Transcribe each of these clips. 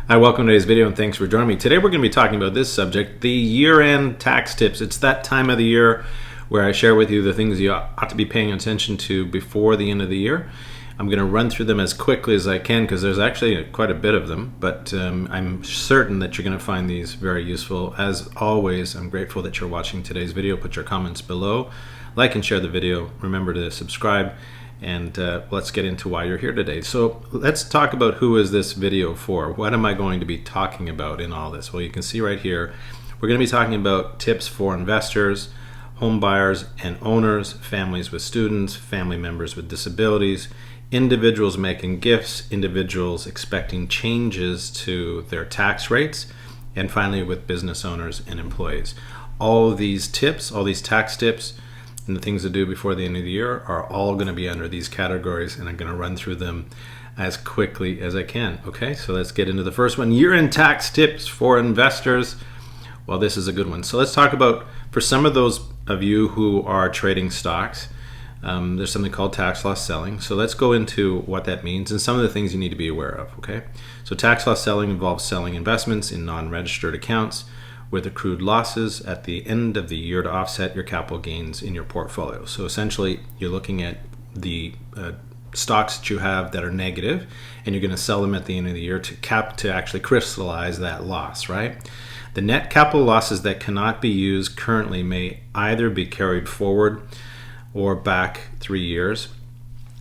Hi, welcome to today's video and thanks for joining me. Today we're going to be talking about this subject, the year-end tax tips. It's that time of the year where I share with you the things you ought to be paying attention to before the end of the year. I'm going to run through them as quickly as I can because there's actually quite a bit of them, but I'm certain that you're going to find these very useful. As always, I'm grateful that you're watching today's video. Put your comments below, like and share the video. Remember to subscribe. And let's get into why you're here today. So let's talk about who is this video for. What am I going to be talking about in all this? Well, you can see right here, we're going to be talking about tips for investors, home buyers and owners, families with students, family members with disabilities, individuals making gifts, individuals expecting changes to their tax rates, and finally with business owners and employees. All of these tips, all these tax tips, and the things to do before the end of the year are all going to be under these categories, and I'm going to run through them as quickly as I can. Okay, so let's get into the first one. Year-end tax tips for investors. Well, this is a good one. So let's talk about, for some of those of you who are trading stocks, there's something called tax loss selling. So let's go into what that means and some of the things you need to be aware of. Okay, so tax loss selling involves selling investments in non-registered accounts with accrued losses at the end of the year to offset your capital gains in your portfolio. So essentially, you're looking at the stocks that you have that are negative, and you're going to sell them at the end of the year to actually crystallize that loss, right? The net capital losses that cannot be used currently may either be carried forward or back 3 years,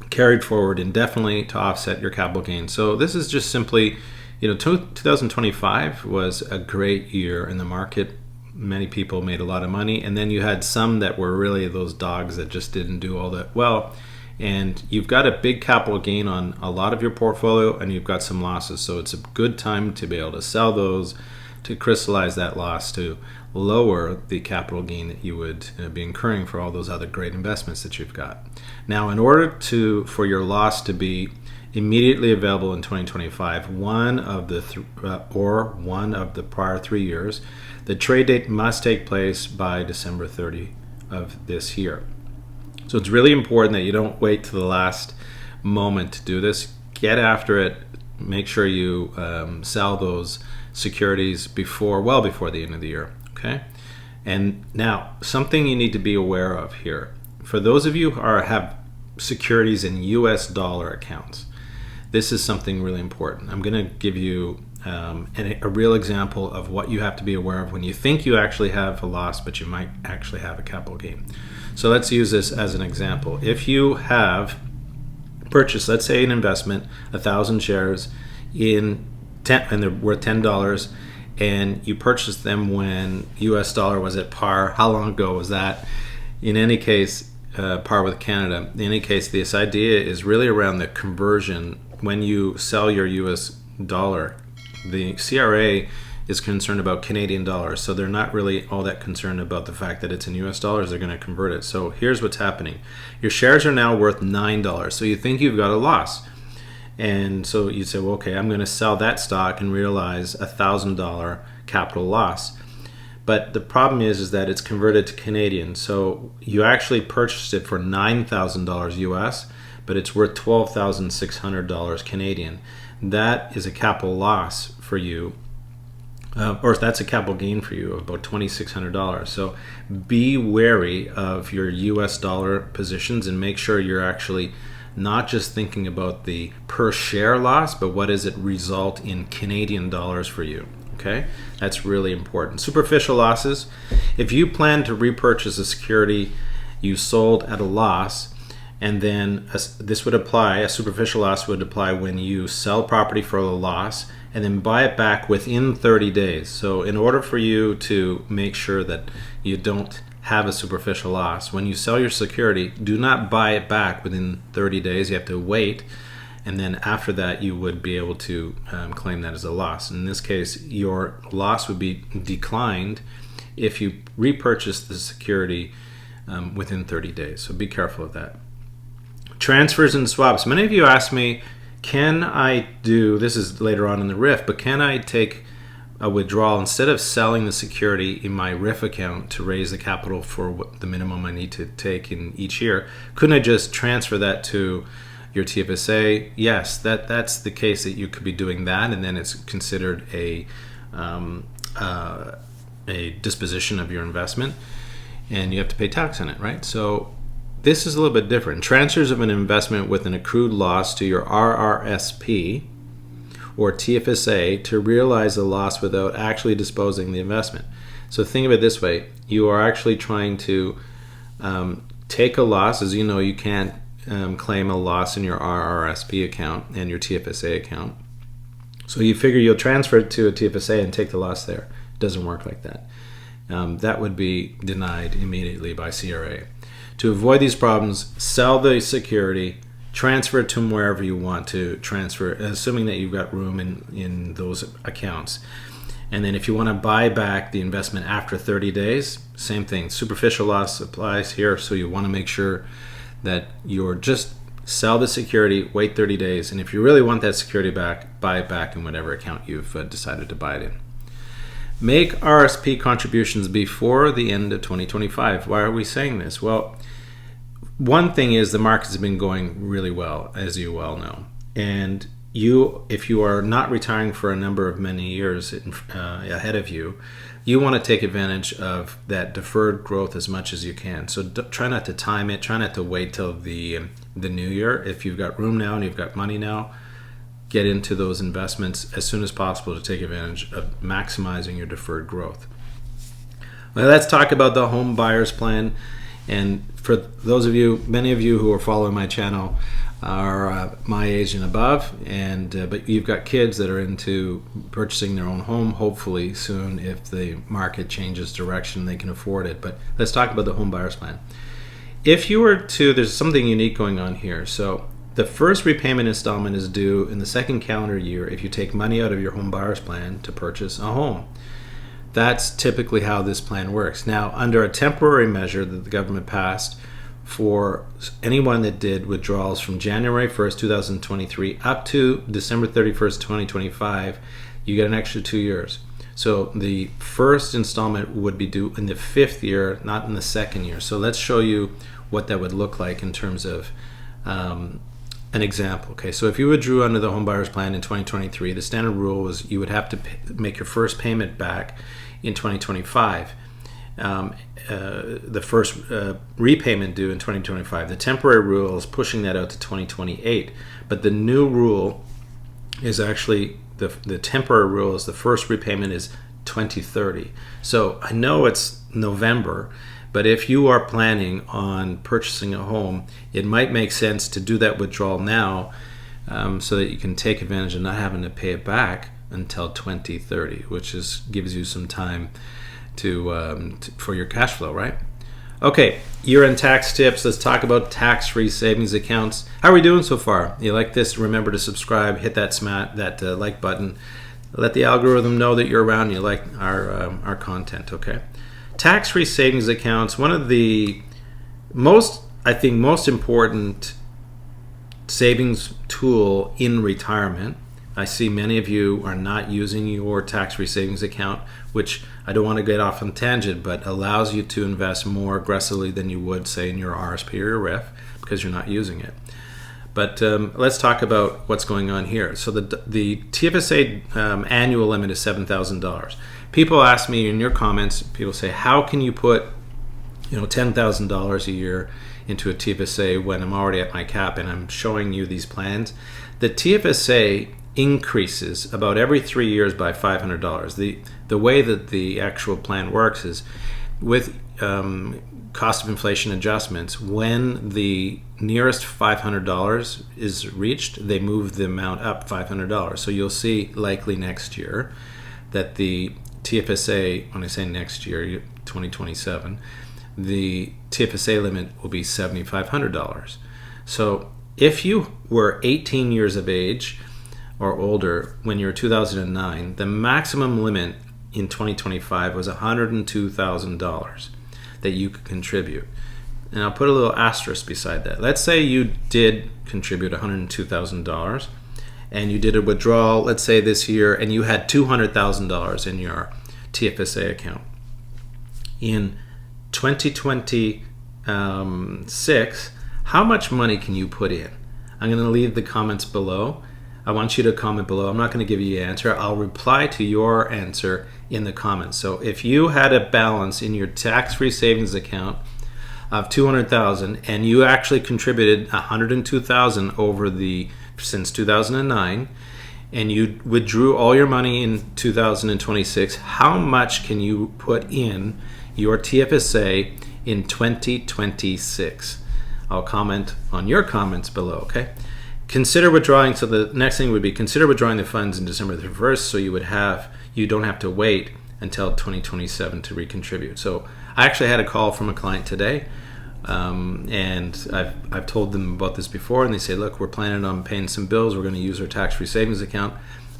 carried forward indefinitely to offset your capital gains. So this is just simply, 2025 was a great year in the market. Many people made a lot of money, and then you had some that were really those dogs that just didn't do all that well. And you've got a big capital gain on a lot of your portfolio, and you've got some losses. So it's a good time to be able to sell those, to crystallize that loss, to lower the capital gain that you would be incurring for all those other great investments that you've got. Now, in order for your loss to be immediately available in 2025, one of the prior 3 years, the trade date must take place by December 30 of this year. So it's really important that you don't wait to the last moment to do this. Get after it. Make sure you sell those securities well before the end of the year. Okay. And now, something you need to be aware of here. For those of you who have securities in US dollar accounts, this is something really important. I'm going to give you a real example of what you have to be aware of when you think you actually have a loss, but you might actually have a capital gain. So let's use this as an example. If you have purchased, let's say, an investment, 1,000 shares and they're worth $10, and you purchased them when US dollar was at par. How long ago was that? In any case, par with Canada. In any case, this idea is really around the conversion. When you sell your US dollar, the CRA is concerned about Canadian dollars, so they're not really all that concerned about the fact that it's in US dollars. They're going to convert it. So here's what's happening. Your shares are now worth $9, so you think you've got a loss. And so you say, well, okay, I'm going to sell that stock and realize $1,000 capital loss. But the problem is that it's converted to Canadian. So you actually purchased it for $9,000 US, but it's worth $12,600 Canadian. That is a capital loss for you, or that's a capital gain for you of about $2,600. So be wary of your US dollar positions and make sure you're actually not just thinking about the per share loss, but what does it result in Canadian dollars for you. Okay, that's really important. Superficial losses. If you plan to repurchase a security you sold at a loss, and then this would apply, a superficial loss would apply when you sell property for a loss and then buy it back within 30 days. So in order for you to make sure that you don't have a superficial loss, when you sell your security, do not buy it back within 30 days. You have to wait. And then after that, you would be able to claim that as a loss. In this case, your loss would be declined if you repurchase the security within 30 days. So be careful of that. Transfers and swaps. Many of you ask me, can I do, this is later on in the RIF, but can I take a withdrawal instead of selling the security in my RIF account to raise the capital for what the minimum I need to take in each year? Couldn't I just transfer that to your TFSA, yes, that's the case that you could be doing that, and then it's considered a disposition of your investment, and you have to pay tax on it, right? So this is a little bit different. Transfers of an investment with an accrued loss to your RRSP or TFSA to realize the loss without actually disposing the investment. So think of it this way: you are actually trying to take a loss. As you know, you can't claim a loss in your RRSP account and your TFSA account. So you figure you'll transfer it to a TFSA and take the loss there. It doesn't work like that. That would be denied immediately by CRA. To avoid these problems, sell the security, transfer it to wherever you want to transfer, assuming that you've got room in those accounts. And then if you want to buy back the investment after 30 days, same thing. Superficial loss applies here, so you want to make sure that you're just sell the security, wait 30 days, and if you really want that security back, buy it back in whatever account you've decided to buy it in. Make RSP contributions before the end of 2025. Why are we saying this? Well, one thing is the markets have been going really well, as you well know. And if you are not retiring for a number of many years ahead of you, you want to take advantage of that deferred growth as much as you can. So try not to time it. Try not to wait till the new year. If you've got room now and you've got money now, get into those investments as soon as possible to take advantage of maximizing your deferred growth. Well, let's talk about the home buyers plan. And for those of you, many of you who are following my channel are my age and above, but you've got kids that are into purchasing their own home, hopefully soon if the market changes direction they can afford it. But let's talk about the home buyers plan. If you were to, there's something unique going on here. So the first repayment installment is due in the second calendar year if you take money out of your home buyers plan to purchase a home. That's typically how this plan works. Now, under a temporary measure that the government passed for anyone that did withdrawals from January 1st, 2023 up to December 31st, 2025, you get an extra 2 years. So the first installment would be due in the fifth year, not in the second year. So let's show you what that would look like in terms of an example. Okay, so if you withdrew under the home buyers plan in 2023, the standard rule was you would have to make your first payment back in 2025. The first repayment due in 2025. The temporary rule is pushing that out to 2028, but the new rule is actually the temporary rule is the first repayment is 2030. So I know it's November, but if you are planning on purchasing a home, it might make sense to do that withdrawal now so that you can take advantage of not having to pay it back until 2030, which gives you some time for your cash flow, right? Okay, year-end tax tips. Let's talk about tax-free savings accounts. How are we doing so far? You like this? Remember to subscribe, hit that like button. Let the algorithm know that you're around and you like our content, okay? Tax-free savings accounts, one of the most important savings tool in retirement. I see many of you are not using your tax-free savings account, which I don't want to get off on tangent, but allows you to invest more aggressively than you would, say, in your RSP or your RIF because you're not using it. But let's talk about what's going on here. So the TFSA annual limit is $7,000. People ask me in your comments, people say, how can you put $10,000 a year into a TFSA when I'm already at my cap? And I'm showing you these plans. The TFSA increases about every 3 years by $500. The way that the actual plan works is with cost of inflation adjustments. When the nearest $500 is reached, they move the amount up $500. So you'll see likely next year that the TFSA, when I say next year, 2027, the TFSA limit will be $7,500. So if you were 18 years of age or older when you were 2009, the maximum limit in 2025 was $102,000 that you could contribute. And I'll put a little asterisk beside that. Let's say you did contribute $102,000 and you did a withdrawal, let's say this year, and you had $200,000 in your TFSA account. In 2026, how much money can you put in? I'm going to leave the comments below. I want you to comment below. I'm not going to give you an answer. I'll reply to your answer in the comments. So if you had a balance in your tax-free savings account of $200,000 and you actually contributed $102,000 over since 2009, and you withdrew all your money in 2026, how much can you put in your TFSA in 2026? I'll comment on your comments below, okay? Consider withdrawing, so the next thing would be consider withdrawing the funds in December 31st so you don't have to wait until 2027 to recontribute. So I actually had a call from a client today, and I've told them about this before, and they say, look, we're planning on paying some bills, we're going to use our tax-free savings account,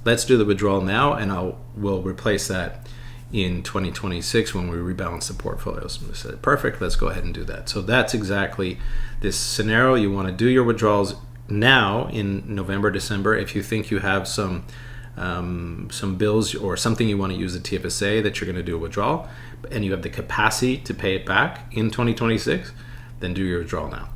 let's do the withdrawal now, and we'll replace that in 2026 when we rebalance the portfolios. And I said, perfect, let's go ahead and do that. So that's exactly this scenario. You want to do your withdrawals now in November, December. If you think you have some bills or something you want to use the TFSA that you're going to do a withdrawal, and you have the capacity to pay it back in 2026, then do your withdrawal now.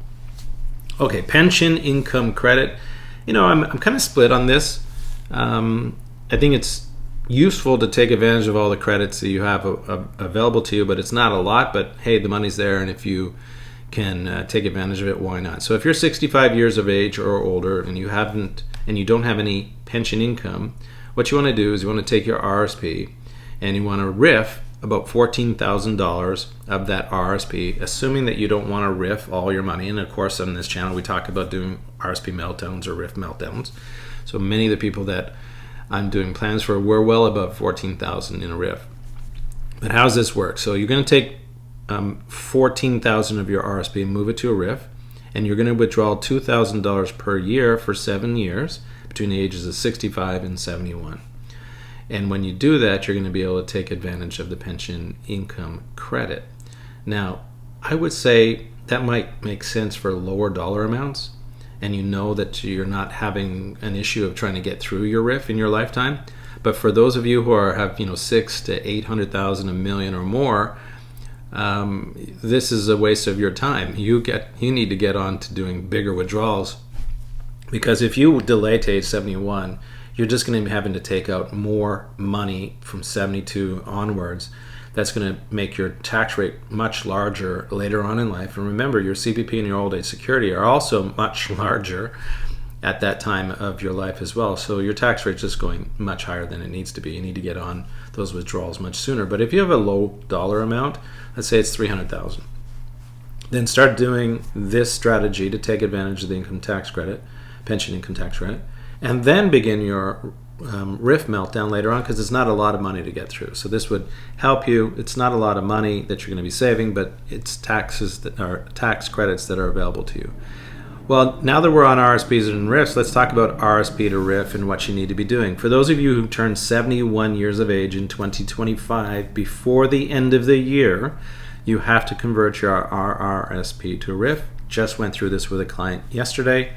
Okay, pension income credit. I'm kind of split on this. I think it's useful to take advantage of all the credits that you have available to you, but it's not a lot. But hey, the money's there, and if you can take advantage of it, why not? So if you're 65 years of age or older and you don't have any pension income, what you want to do is you want to take your RRSP and you want to RIF about $14,000 of that RRSP, assuming that you don't want to RIF all your money. And of course, on this channel, we talk about doing RRSP meltdowns or RIF meltdowns. So many of the people that I'm doing plans for, we're well above 14,000 in a RIF. But how does this work? So you're going to take 14,000 of your RRSP and move it to a RIF, and you're going to withdraw $2,000 per year for 7 years between the ages of 65 and 71. And when you do that, you're going to be able to take advantage of the pension income credit. Now, I would say that might make sense for lower dollar amounts, and you know that you're not having an issue of trying to get through your RIF in your lifetime. But for those of you who have 600,000 to 800,000, $1 million or more, this is a waste of your time. You need to get on to doing bigger withdrawals, because if you delay to age 71, you're just going to be having to take out more money from 72 onwards. That's going to make your tax rate much larger later on in life. And remember, your CPP and your old age security are also much larger at that time of your life as well. So your tax rate is just going much higher than it needs to be. You need to get on those withdrawals much sooner. But if you have a low dollar amount, let's say it's $300,000, then start doing this strategy to take advantage of the income tax credit, pension income tax credit, and then begin your RIF meltdown later on, because it's not a lot of money to get through. So this would help you. It's not a lot of money that you're going to be saving, but it's taxes that are tax credits that are available to you. Well, now that we're on RRSPs and RIFs, let's talk about RRSP to RIF and what you need to be doing. For those of you who turn 71 years of age in 2025, before the end of the year, you have to convert your RRSP to RIF. Just went through this with a client yesterday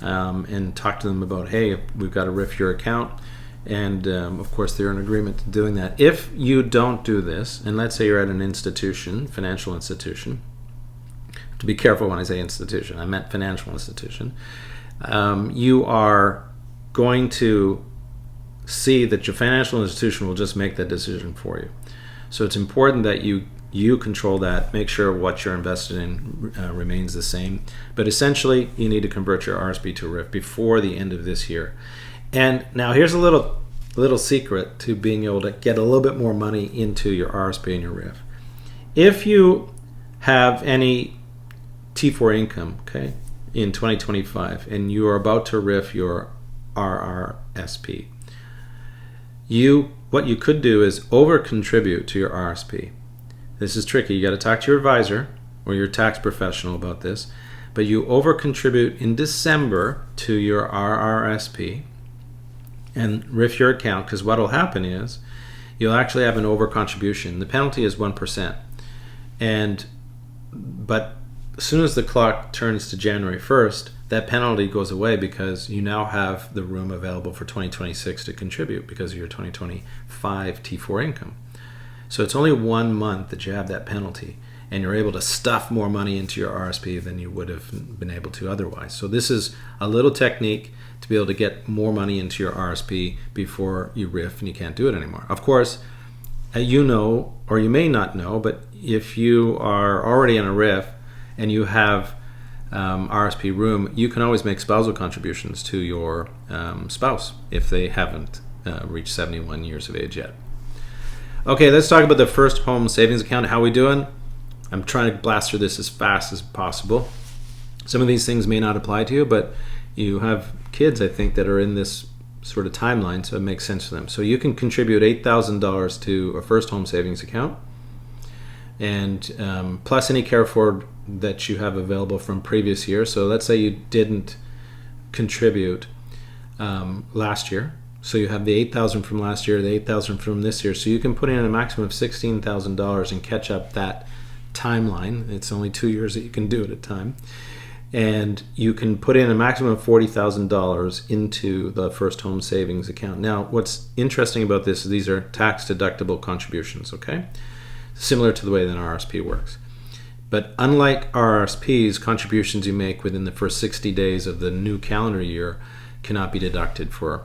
and talked to them about, hey, we've got to RIF your account. And of course, they're in agreement to doing that. If you don't do this, and let's say you're at an institution, financial institution, to be careful when I say institution, I meant financial institution, you are going to see that your financial institution will just make that decision for you. So it's important that you control that, make sure what you're invested in remains the same. But essentially, you need to convert your RRSP to RIF before the end of this year. And now here's a little secret to being able to get a little bit more money into your RRSP and your RIF. If you have any T4 income, okay, in 2025, and you are about to RIF your RRSP, what you could do is over contribute to your RRSP. This is tricky. You got to talk to your advisor or your tax professional about this, but you over contribute in December to your RRSP and RIF your account, because what will happen is you'll actually have an over contribution. The penalty is 1%, but as soon as the clock turns to January 1st, that penalty goes away, because you now have the room available for 2026 to contribute because of your 2025 T4 income. So it's only 1 month that you have that penalty. and you're able to stuff more money into your RSP than you would have been able to otherwise. So this is a little technique to be able to get more money into your RSP before you RIF and you can't do it anymore. Of course, you know, or you may not know, but if you are already in a RIF and you have RSP room, you can always make spousal contributions to your spouse if they haven't reached 71 years of age yet. Okay, let's talk about the first home savings account. How we doing? I'm trying to blast through this as fast as possible. Some of these things may not apply to you, but you have kids, I think, that are in this sort of timeline, so it makes sense for them. So you can contribute $8,000 to a first home savings account, and plus any carry forward that you have available from previous years. So let's say you didn't contribute last year, so you have the $8,000 from last year, the $8,000 from this year, so you can put in a maximum of $16,000 and catch up that timeline. It's only 2 years that you can do it at a time, and you can put in a maximum of $40,000 into the first home savings account. Now, what's interesting about this is these are tax deductible contributions, okay? Similar to the way that an RRSP works. But unlike RRSPs, contributions you make within the first 60 days of the new calendar year cannot be deducted for.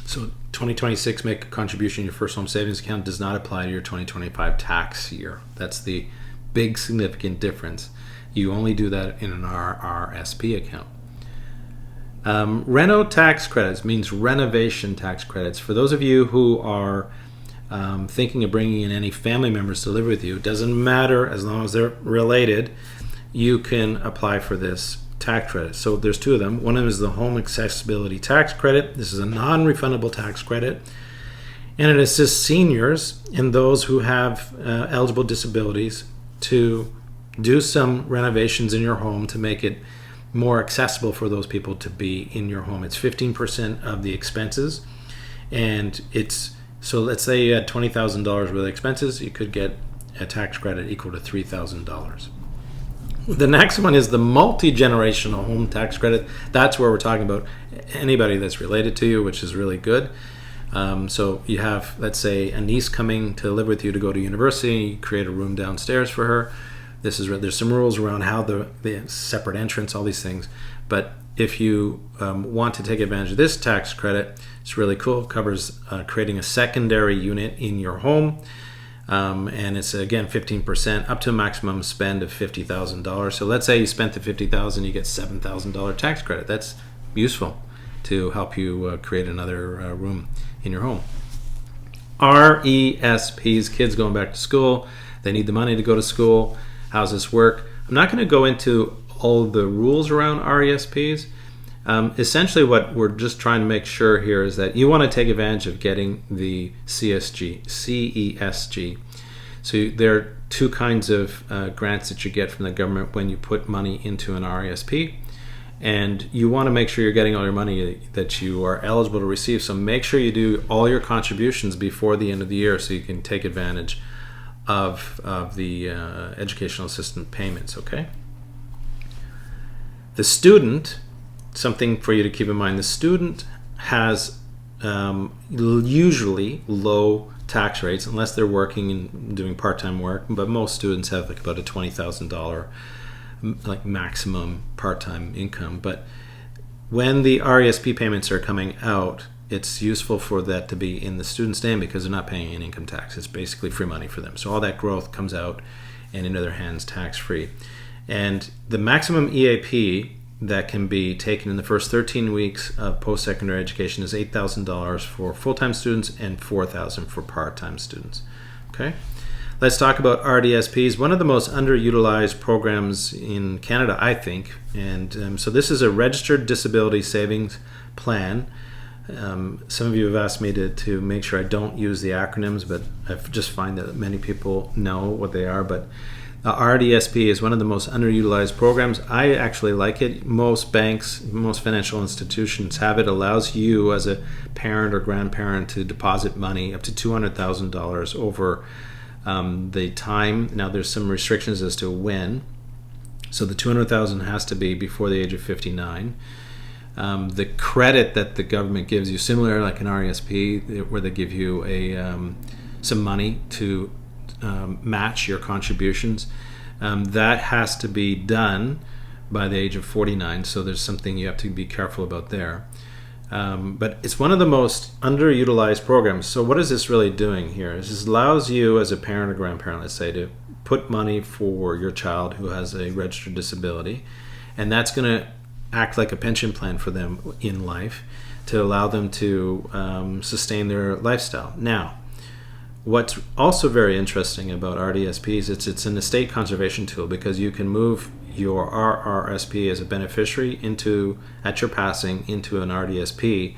So 2026, make a contribution in your first home savings account does not apply to your 2025 tax year. That's the big significant difference. You only do that in an RRSP account. Reno tax credits means renovation tax credits. For those of you who are thinking of bringing in any family members to live with you, it doesn't matter as long as they're related, you can apply for this tax credit. So there's two of them. One of them is the home accessibility tax credit. This is a non-refundable tax credit, and it assists seniors and those who have eligible disabilities to do some renovations in your home to make it more accessible for those people to be in your home. It's 15% of the expenses, and it's, so let's say you had $20,000 worth of expenses, you could get a tax credit equal to $3,000. The next one is the multi-generational home tax credit. That's where we're talking about anybody that's related to you, which is really good. So you have, let's say, a niece coming to live with you to go to university, you create a room downstairs for her. There's some rules around how the separate entrance, all these things. But if you want to take advantage of this tax credit, it's really cool. It covers creating a secondary unit in your home. And it's, again, 15% up to a maximum spend of $50,000. So let's say you spent the $50,000, you get $7,000 tax credit. That's useful to help you create another room in your home. RESPs, kids going back to school. They need the money to go to school. How's this work? I'm not going to go into all the rules around RESPs. Essentially what we're just trying to make sure here is that you want to take advantage of getting the CESG. So there are two kinds of grants that you get from the government when you put money into an RRSP, and you want to make sure you're getting all your money that you are eligible to receive. So make sure you do all your contributions before the end of the year so you can take advantage of the educational assistance payments, okay? The student, something for you to keep in mind, the student has usually low tax rates unless they're working and doing part-time work, but most students have like about a $20,000 like maximum part-time income. But when the RESP payments are coming out, it's useful for that to be in the student's name because they're not paying any income tax. It's basically free money for them. So all that growth comes out and into their hands tax-free. And the maximum EAP that can be taken in the first 13 weeks of post-secondary education is $8,000 for full-time students and $4,000 for part-time students. Okay, let's talk about RDSPs, one of the most underutilized programs in Canada, I think. And so this is a registered disability savings plan. Some of you have asked me to make sure I don't use the acronyms, but I just find that many people know what they are. But RDSP is one of the most underutilized programs. I actually like it. Most banks, most financial institutions have it. Allows you as a parent or grandparent to deposit money up to $200,000 over the time. Now there's some restrictions as to when. So the $200,000 has to be before the age of 59. The credit that the government gives you, similar like an RESP, where they give you some money to match your contributions. That has to be done by the age of 49, so there's something you have to be careful about there. But it's one of the most underutilized programs. So what is this really doing here? This allows you as a parent or grandparent, let's say, to put money for your child who has a registered disability, and that's going to act like a pension plan for them in life to allow them to sustain their lifestyle. Now, what's also very interesting about RDSPs, it's an estate conservation tool, because you can move your RRSP as a beneficiary at your passing into an RDSP,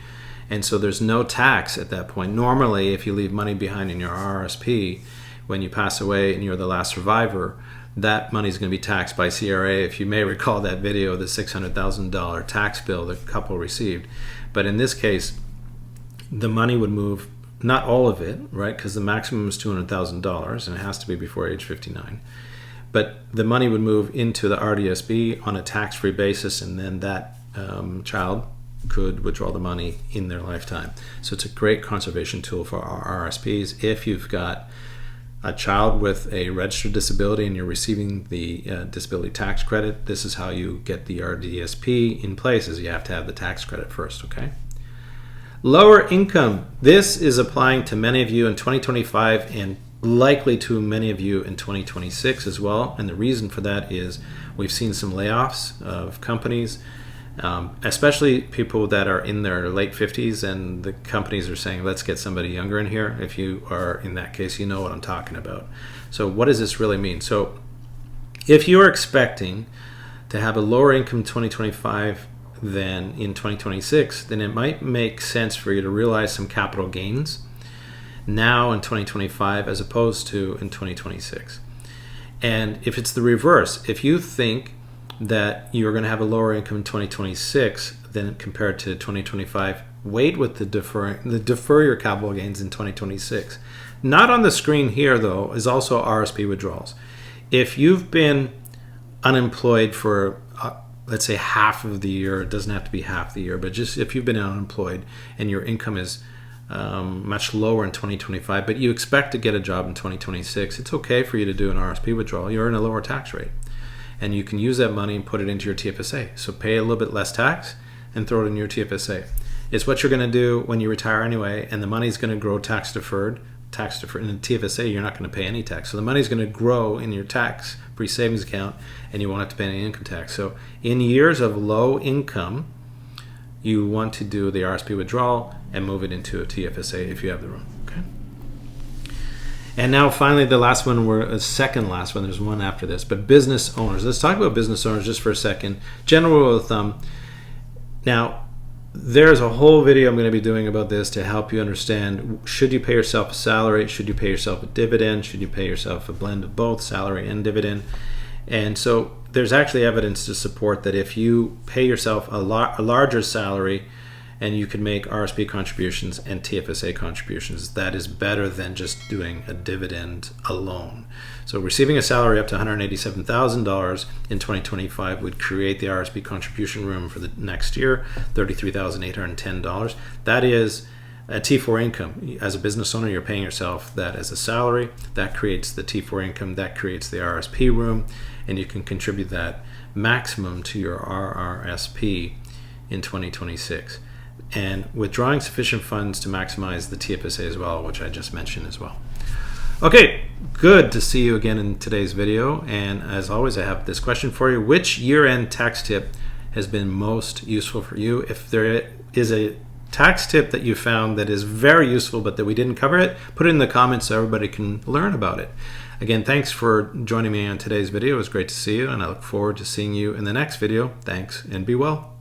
and so there's no tax at that point. Normally, if you leave money behind in your RRSP when you pass away and you're the last survivor, that money is going to be taxed by CRA. If you may recall that video, the $600,000 tax bill the couple received. But in this case, the money would move, not all of it, right? Because the maximum is $200,000 and it has to be before age 59. But the money would move into the RDSP on a tax-free basis, and then that child could withdraw the money in their lifetime. So it's a great conservation tool for RRSPs. If you've got a child with a registered disability and you're receiving the disability tax credit, this is how you get the RDSP in place, is you have to have the tax credit first, okay? Lower income. This is applying to many of you in 2025 and likely to many of you in 2026 as well. And the reason for that is we've seen some layoffs of companies, especially people that are in their late 50s, and the companies are saying, let's get somebody younger in here. If you are in that case, you know what I'm talking about. So what does this really mean? So if you're expecting to have a lower income in 2025 than in 2026, then it might make sense for you to realize some capital gains now in 2025 as opposed to in 2026. And if it's the reverse, if you think that you're going to have a lower income in 2026 than compared to 2025, wait with the defer your capital gains in 2026. Not on the screen here, though, is also RSP withdrawals. If you've been unemployed for let's say half of the year, it doesn't have to be half the year, but just if you've been unemployed and your income is much lower in 2025, but you expect to get a job in 2026, it's okay for you to do an RSP withdrawal. You're in a lower tax rate, and you can use that money and put it into your TFSA. So pay a little bit less tax and throw it in your TFSA. It's what you're going to do when you retire anyway, and the money's going to grow tax deferred. In the TFSA, you're not going to pay any tax. So the money's going to grow in your tax-free savings account, and you won't have to pay any income tax. So in years of low income, you want to do the RSP withdrawal and move it into a TFSA if you have the room. Okay. And now finally, the last one, second last one, there's one after this, but business owners. Let's talk about business owners just for a second. General rule of thumb. Now, there's a whole video I'm going to be doing about this to help you understand, should you pay yourself a salary? Should you pay yourself a dividend? Should you pay yourself a blend of both, salary and dividend? And so there's actually evidence to support that if you pay yourself a larger salary and you can make RSP contributions and TFSA contributions, that is better than just doing a dividend alone. So receiving a salary up to $187,000 in 2025 would create the RSP contribution room for the next year, $33,810. That is a T4 income. As a business owner, you're paying yourself that as a salary. That creates the T4 income, that creates the RSP room, and you can contribute that maximum to your RRSP in 2026. And withdrawing sufficient funds to maximize the TFSA as well, which I just mentioned as well. Okay, good to see you again in today's video. And as always, I have this question for you. Which year-end tax tip has been most useful for you? If there is a tax tip that you found that is very useful but that we didn't cover it, put it in the comments so everybody can learn about it. Again, thanks for joining me on today's video. It was great to see you, and I look forward to seeing you in the next video. Thanks, and be well.